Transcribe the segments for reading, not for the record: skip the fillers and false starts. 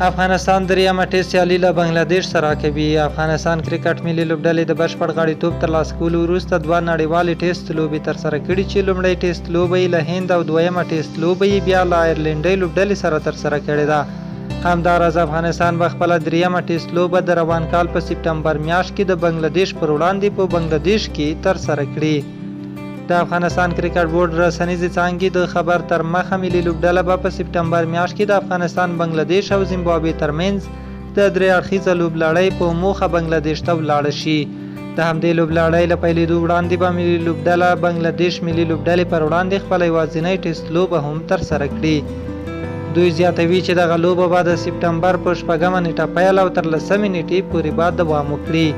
افغانستان دریمه ټیسټ سیالي له بنګلادیش سره کوي. افغانستان کرکټ ملي لوبډلې د بشپړ غړیتوب ترلاسه کولو وروسته دوه نړیوالې ټیسټ لوبې ترسره کړي چې لومړۍ ټیسټ لوبه یې له هند او دویمه ټیسټ لوبه یې بیا له آیرلینډۍ لوبډلې سره ترسره کړې ده. همداراز افغانستان به خپله دریمه ټیسټ لوبه د روان کال په سپټمبر میاشت کې د بنګلادیش پر وړاندې په بنګلادیش کې ترسره کړي. د افغانستان کرکټ بورډ رسنیزې څانګې د خبر تر مخه ملي لوبډله به په سپټمبر میاشت کې د افغانستان، بنګلادیش او زیمبابوې ترمنځ د درې اړخیزه لوبلړۍ په موخه بنګلادیش ته ولاړه شي. د همدې لوبلړۍ له پیلېدو وړاندې به ملي لوبډله بنګلادیش ملي لوبډلې پر وړاندې خپله یوازینۍ ټیسټ لوبه هم ترسره کړي. دوی زیاتوي چې دغه لوبه به د سپټمبر په 6مه نیټه پیل او تر 10مې نیټې پورې به دوام وکړي.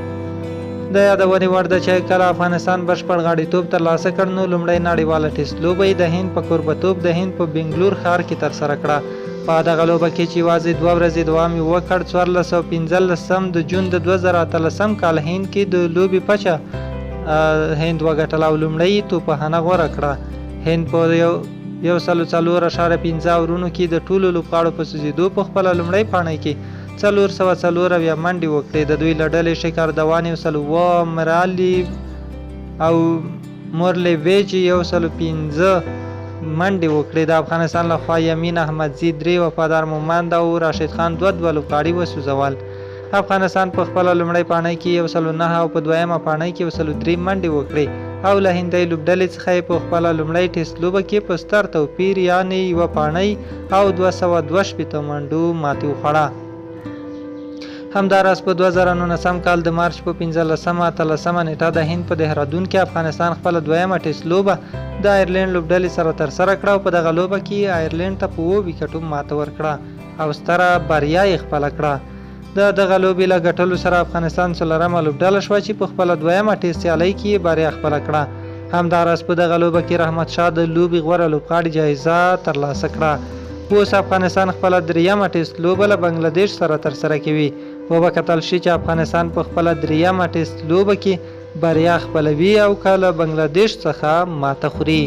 د یادونې وړ ده چې کله افغانستان بشپړ غړیتوب ترلاسه کړ نو لومړۍ نړیواله ټیسټ لوبه یې د هند په کوربتوب د هند په بنګلور ښار کې ترسره کړه. په دغه لوبه کې چې یوازې 2 ورځې دوام یې وکړ، 1415 د جون د 2013 کال هند کې د لوبې پچه هند وګټله او لومړۍ توپخانه غوره کړه. هند په 104.15 اورونو کې د ټولو لوبغاړو په سوځېدو په خپله لومړۍ پاڼۍ کې 404 منډې وکړې. د دوی له ډلې شکر دوان 107، مرالی او مورلیویچ 105 منډې وکړې. د افغانستان لخوا یمین احمدزي 3، وفادار مومند او راشد خان 2 لوبغاړي وسوځول. افغانستان په خپله لومړۍ پاڼۍ کې 109 او په دویمه پاڼۍ کې 103 منډې وکړې او له هندۍ لوبډلې څخه یې په خپله لومړۍ ټیسټ لوبه کې په ستر توپیر یعنې 1 پاڼۍ او 222 منډو ماتې وخوړه. همداراز په 2019 کال د مارچ په 15مه نیټه د هند په دهرادون کې افغانستان خپله دویمه ټیسټ لوبه د آیرلینډ لوبډلې سره ترسره کړه او په دغه لوبه کې آیرلینډ ته په 7 ویکټو ماته ورکړه او ستره بریا یې خپله کړه. د دغه لوبې له ګټلو سره افغانستان څلورمه لوبډله شوه چې په خپله دویمه ټیسټ سیالۍ کې بریا خپله کړه. همداراز په دغه لوبه کې رحمت شاه د لوبې غوره لوبغاړي جایزه ترلاسه کړه. اوس افغانستان خپله دریمه ټیسټ لوبه له بنګلادیش سره ترسره کوي. وبکتل شي چې افغانستان په خپله دریمه ټیسټ لوبه کې بریا خپلوي او که له بنګلادیش څخه ماته خوري.